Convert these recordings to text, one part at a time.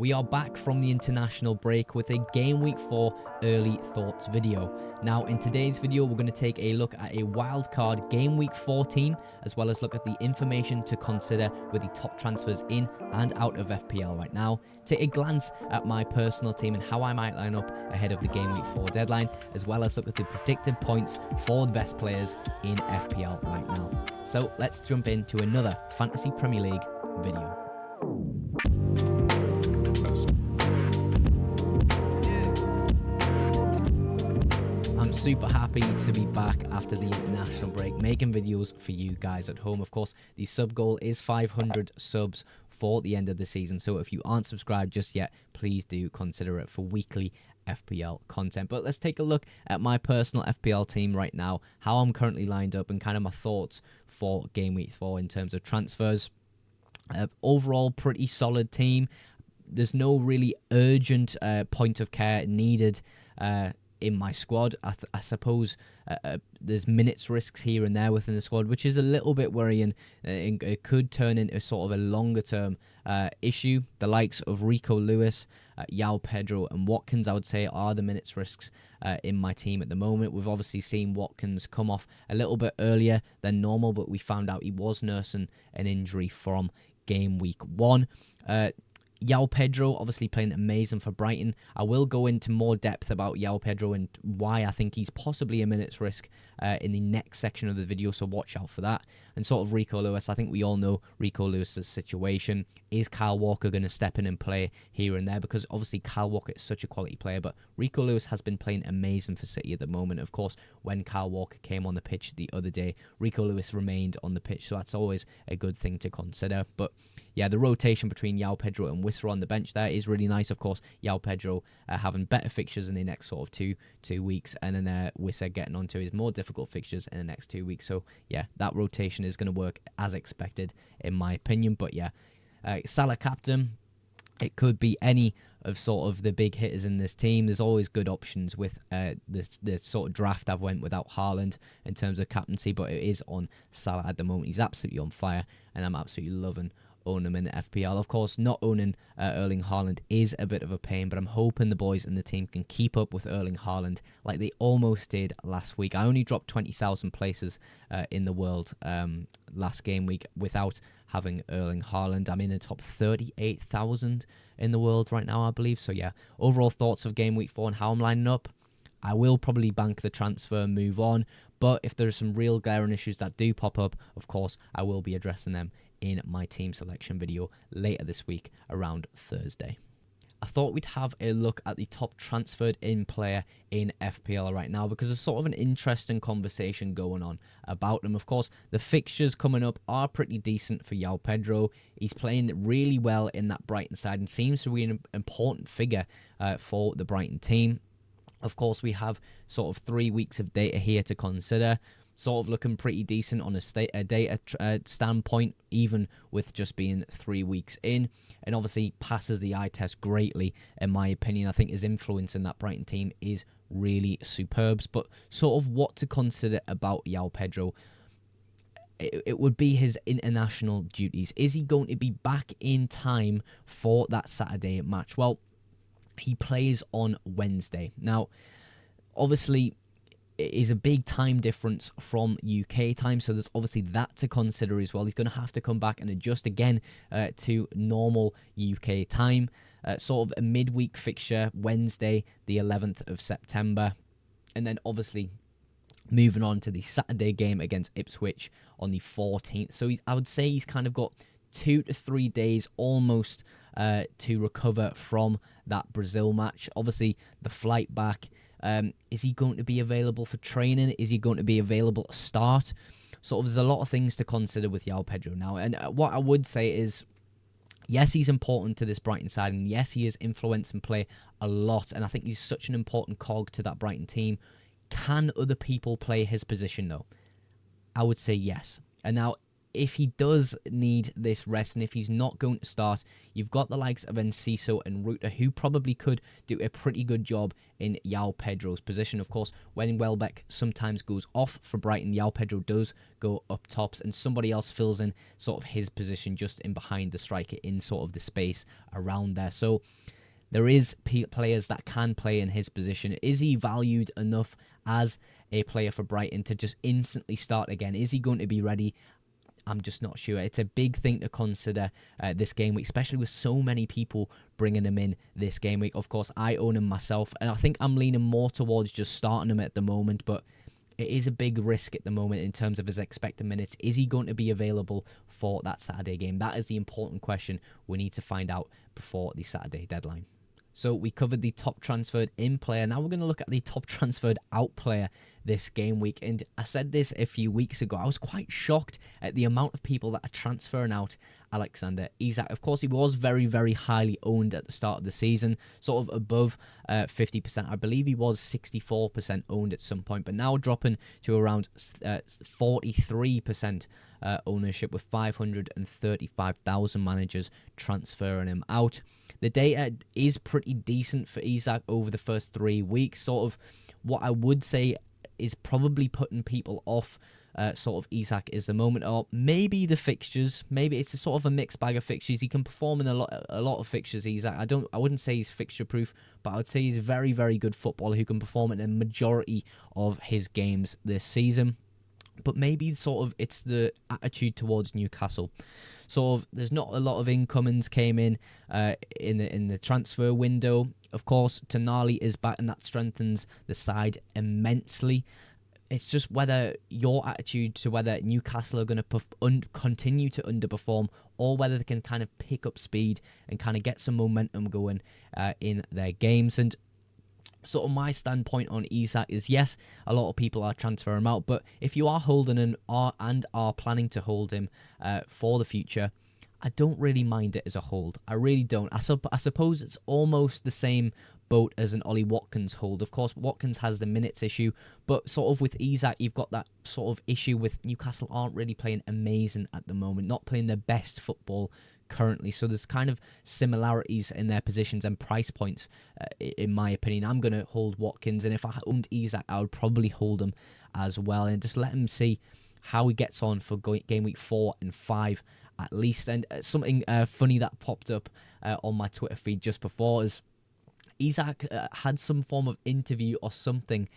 We are back from the international break with a Game Week 4 early thoughts video. Now, in today's video, we're going to take a look at a wildcard Game Week 4 team, as well as look at the information to consider with the top transfers in and out of FPL right now. Take a glance at my personal team and how I might line up ahead of the Game Week 4 deadline, as well as look at the predicted points for the best players in FPL right now. So let's jump into another Fantasy Premier League video. I'm super happy to be back after the international break, making videos for you guys at home. Of course, the sub goal is 500 subs for the end of the season, so if you aren't subscribed just yet, please do consider it for weekly FPL content. But let's take a look at my personal FPL team right now, how I'm currently lined up, and kind of my thoughts for Game Week 4 in terms of transfers. Overall, pretty solid team. There's no really urgent point of care needed in my squad. I suppose there's minutes risks here and there within the squad, which is a little bit worrying. It could turn into sort of a longer term issue. The likes of Rico Lewis, JOAO Pedro and Watkins, I would say, are the minutes risks in my team at the moment. We've obviously seen Watkins come off a little bit earlier than normal, but we found out he was nursing an injury from Game Week 1. JOAO Pedro obviously playing amazing for Brighton. I will go into more depth about JOAO Pedro and why I think he's possibly a minutes risk in the next section of the video, so watch out for that. And sort of Rico Lewis, I think we all know Rico Lewis's situation. Is Kyle Walker going to step in and play here and there? Because obviously Kyle Walker is such a quality player, but Rico Lewis has been playing amazing for City at the moment. Of course, when Kyle Walker came on the pitch the other day, Rico Lewis remained on the pitch, so that's always a good thing to consider. But yeah, the rotation between JOAO Pedro and Wissa on the bench there is really nice. Of course, JOAO Pedro having better fixtures in the next sort of two weeks, and then Wissa getting onto his more difficult fixtures in the next 2 weeks. So yeah, that rotation is going to work as expected in my opinion. But yeah, Salah captain, it could be any of sort of the big hitters in this team. There's always good options with the sort of draft I've went without Haaland in terms of captaincy, but it is on Salah at the moment. He's absolutely on fire, and I'm absolutely loving own him in the FPL. Of course, not owning Erling Haaland is a bit of a pain, but I'm hoping the boys in the team can keep up with Erling Haaland like they almost did last week. I only dropped 20,000 places in the world last game week without having Erling Haaland. I'm in the top 38,000 in the world right now, I believe. So yeah, overall thoughts of Game Week 4 and how I'm lining up. I will probably bank the transfer and move on, but if there's some real glaring issues that do pop up, of course, I will be addressing them in my team selection video later this week around Thursday. I thought we'd have a look at the top transferred in player in FPL right now, because there's sort of an interesting conversation going on about them. Of course, the fixtures coming up are pretty decent for JOAO Pedro. He's playing really well in that Brighton side and seems to be an important figure for the Brighton team. Of course, we have sort of 3 weeks of data here to consider. Sort of looking pretty decent on a data standpoint, even with just being 3 weeks in. And obviously passes the eye test greatly, in my opinion. I think his influence in that Brighton team is really superb. But sort of what to consider about JOAO Pedro, it would be his international duties. Is he going to be back in time for that Saturday match? Well, he plays on Wednesday. Now, obviously, it is a big time difference from UK time, so there's obviously that to consider as well. He's going to have to come back and adjust again to normal UK time. Sort of a midweek fixture, Wednesday, the 11th of September. And then obviously moving on to the Saturday game against Ipswich on the 14th. So I would say he's kind of got 2 to 3 days almost to recover from that Brazil match. Obviously, the flight back. Is he going to be available for training? Is he going to be available to start? Sort of, there's a lot of things to consider with JOAO Pedro now. And what I would say is, yes, he's important to this Brighton side, and yes, he is influencing play a lot. And I think he's such an important cog to that Brighton team. Can other people play his position though? I would say yes. And now, if he does need this rest and if he's not going to start, you've got the likes of Enciso and Ruta, who probably could do a pretty good job in JOAO Pedro's position. Of course, when Welbeck sometimes goes off for Brighton, JOAO Pedro does go up tops, and somebody else fills in sort of his position just in behind the striker in sort of the space around there. So there is players that can play in his position. Is he valued enough as a player for Brighton to just instantly start again? Is he going to be ready? I'm just not sure. It's a big thing to consider this game week, especially with so many people bringing him in this game week. Of course, I own him myself, and I think I'm leaning more towards just starting him at the moment, but it is a big risk at the moment in terms of his expected minutes. Is he going to be available for that Saturday game? That is the important question we need to find out before the Saturday deadline. So we covered the top transferred in player. Now we're going to look at the top transferred out player this game week. And I said this a few weeks ago. I was quite shocked at the amount of people that are transferring out Alexander Isak. Of course, he was very, very highly owned at the start of the season, sort of above 50%. I believe he was 64% owned at some point, but now dropping to around 43% ownership, with 535,000 managers transferring him out. The data is pretty decent for Isak over the first 3 weeks. Sort of what I would say is probably putting people off sort of Isak is the moment, or maybe the fixtures. Maybe it's a sort of a mixed bag of fixtures. He can perform in a lot of fixtures, Isak. I wouldn't say he's fixture proof, but I would say he's a very, very good footballer who can perform in a majority of his games this season. But maybe sort of it's the attitude towards Newcastle. Sort of there's not a lot of incomings came in the transfer window. Of course, Tonali is back, and that strengthens the side immensely. It's just whether your attitude to whether Newcastle are going to continue to underperform, or whether they can kind of pick up speed and kind of get some momentum going in their games. And sort of my standpoint on Isak is, yes, a lot of people are transferring him out, but if you are holding him and are planning to hold him for the future, I don't really mind it as a hold. I really don't. I suppose it's almost the same boat as an Ollie Watkins hold. Of course, Watkins has the minutes issue, but sort of with Isak, you've got that sort of issue with Newcastle aren't really playing amazing at the moment, not playing their best football currently. So there's kind of similarities in their positions and price points, in my opinion. I'm going to hold Watkins, and if I owned Isak, I would probably hold him as well, and just let him see how he gets on for game week 4 and 5 at least. And something funny that popped up on my Twitter feed just before is Isak had some form of interview or something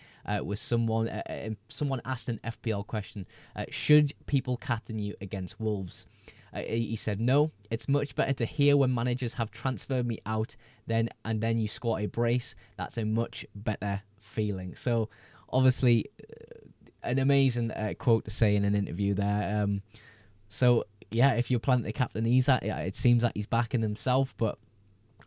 with someone. Someone asked an FPL question: should people captain you against Wolves? He said, no, it's much better to hear when managers have transferred me out and then you score a brace. That's a much better feeling. So obviously an amazing quote to say in an interview there. So yeah, if you're planning to captain Isak, it seems like he's backing himself. But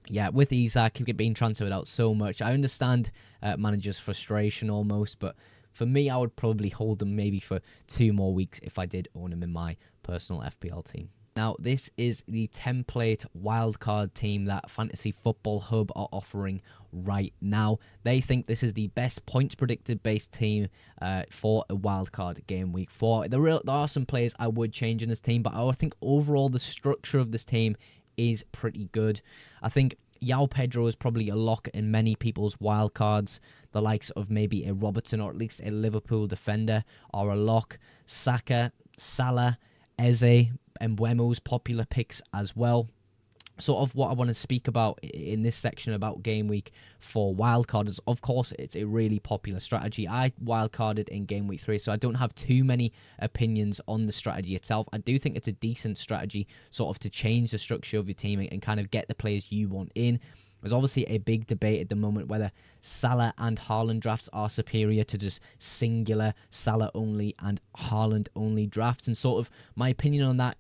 yeah, with Isak being transferred out so much, I understand managers' frustration almost, but for me, I would probably hold him maybe for 2 more weeks if I did own him in my personal FPL team. Now, this is the template wildcard team that Fantasy Football Hub are offering right now. They think this is the best points predicted based team for a wildcard game week 4. There are some players I would change in this team, but I would think overall the structure of this team is pretty good. I think JOAO Pedro is probably a lock in many people's wildcards. The likes of maybe a Robertson or at least a Liverpool defender are a lock. Saka, Salah, Eze, and Mbeumo's popular picks as well. Sort of what I want to speak about in this section about game week 4 wildcard is, of course, it's a really popular strategy. I wildcarded in game week 3, so I don't have too many opinions on the strategy itself. I do think it's a decent strategy sort of to change the structure of your team and kind of get the players you want in. There's obviously a big debate at the moment whether Salah and Haaland drafts are superior to just singular Salah only and Haaland only drafts. And sort of my opinion on that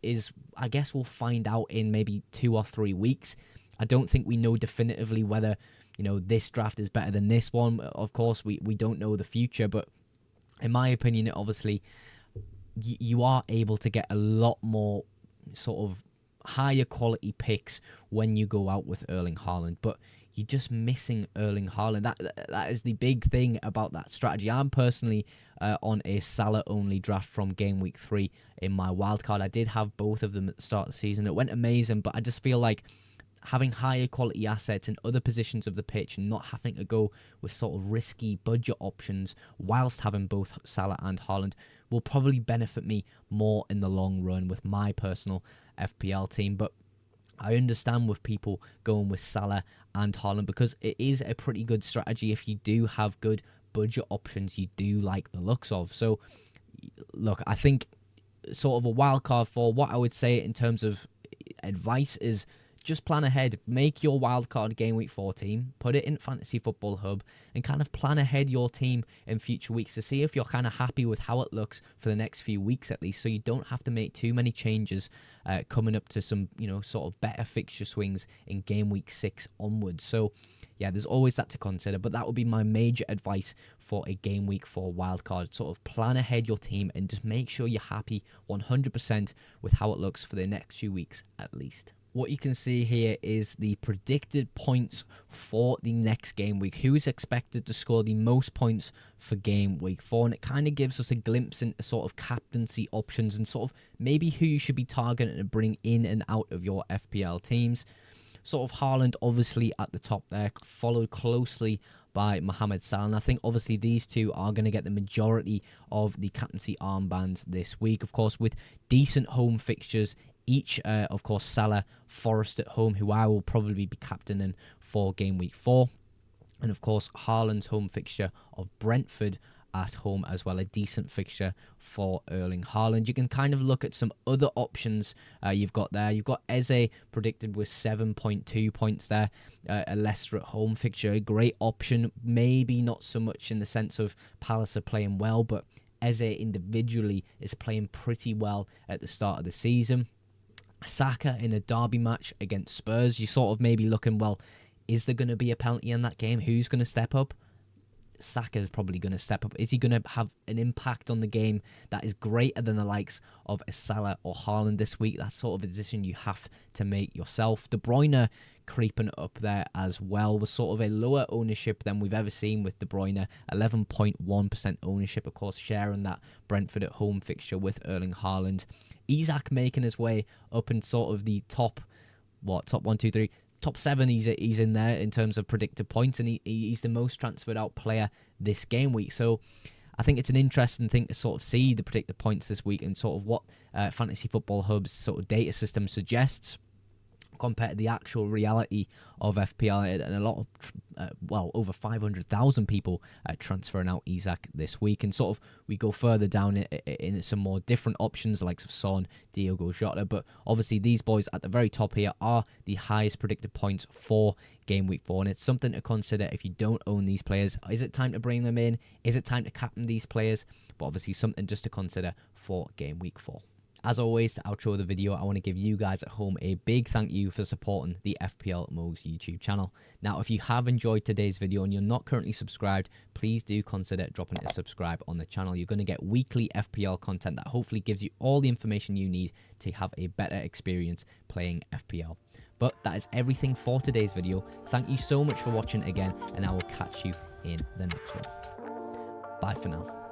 is, I guess we'll find out in maybe 2 or 3 weeks. I don't think we know definitively whether, this draft is better than this one. Of course, we don't know the future, but in my opinion, obviously, you are able to get a lot more sort of higher quality picks when you go out with Erling Haaland, but you're just missing Erling Haaland. That is the big thing about that strategy. I'm personally on a Salah only draft from game week 3 in my wildcard. I did have both of them at the start of the season. It went amazing, but I just feel like having higher quality assets in other positions of the pitch and not having to go with sort of risky budget options whilst having both Salah and Haaland will probably benefit me more in the long run with my personal FPL team. But I understand with people going with Salah and Haaland because it is a pretty good strategy if you do have good budget options you do like the looks of. So, look, I think sort of a wild card for what I would say in terms of advice is just plan ahead. Make your wildcard game week 4 team, put it in Fantasy Football Hub, and kind of plan ahead your team in future weeks to see if you're kind of happy with how it looks for the next few weeks at least, so you don't have to make too many changes coming up to some, sort of better fixture swings in game week 6 onwards. So, yeah, there's always that to consider, but that would be my major advice for a game week 4 wildcard. Sort of plan ahead your team and just make sure you're happy 100% with how it looks for the next few weeks at least. What you can see here is the predicted points for the next game week. Who is expected to score the most points for game week 4? And it kind of gives us a glimpse into sort of captaincy options and sort of maybe who you should be targeting to bring in and out of your FPL teams. Sort of Haaland obviously at the top there, followed closely by Mohamed Salah. And I think obviously these two are going to get the majority of the captaincy armbands this week. Of course, with decent home fixtures each, of course, Salah, Forest at home, who I will probably be captaining for game week 4. And of course, Haaland's home fixture of Brentford at home as well, a decent fixture for Erling Haaland. You can kind of look at some other options you've got there. You've got Eze predicted with 7.2 points there, a Leicester at home fixture, a great option. Maybe not so much in the sense of Palace are playing well, but Eze individually is playing pretty well at the start of the season. Saka in a derby match against Spurs, you sort of maybe looking, well, is there going to be a penalty in that game? Who's going to step up? Saka is probably going to step up. Is he going to have an impact on the game that is greater than the likes of a Salah or Haaland this week? That's sort of a decision you have to make yourself. De Bruyne creeping up there as well was sort of a lower ownership than we've ever seen with De Bruyne. 11.1% ownership, of course, sharing that Brentford at home fixture with Erling Haaland. ISAK making his way up in sort of the top 1, 2, 3, top 7. He's in there in terms of predicted points, and he's the most transferred out player this game week. So I think it's an interesting thing to sort of see the predicted points this week and sort of what Fantasy Football Hub's sort of data system suggests compared to the actual reality of FPL, and a lot of, over 500,000 people transferring out ISAK this week. And sort of we go further down in some more different options, the likes of Son, Diogo Jota, but obviously these boys at the very top here are the highest predicted points for game week 4, and it's something to consider if you don't own these players. Is it time to bring them in? Is it time to captain these players? But obviously something just to consider for game week 4. As always, to outro the video, I want to give you guys at home a big thank you for supporting the FPL Mogs YouTube channel. Now, if you have enjoyed today's video and you're not currently subscribed, please do consider dropping a subscribe on the channel. You're going to get weekly FPL content that hopefully gives you all the information you need to have a better experience playing FPL. But that is everything for today's video. Thank you so much for watching again, and I will catch you in the next one. Bye for now.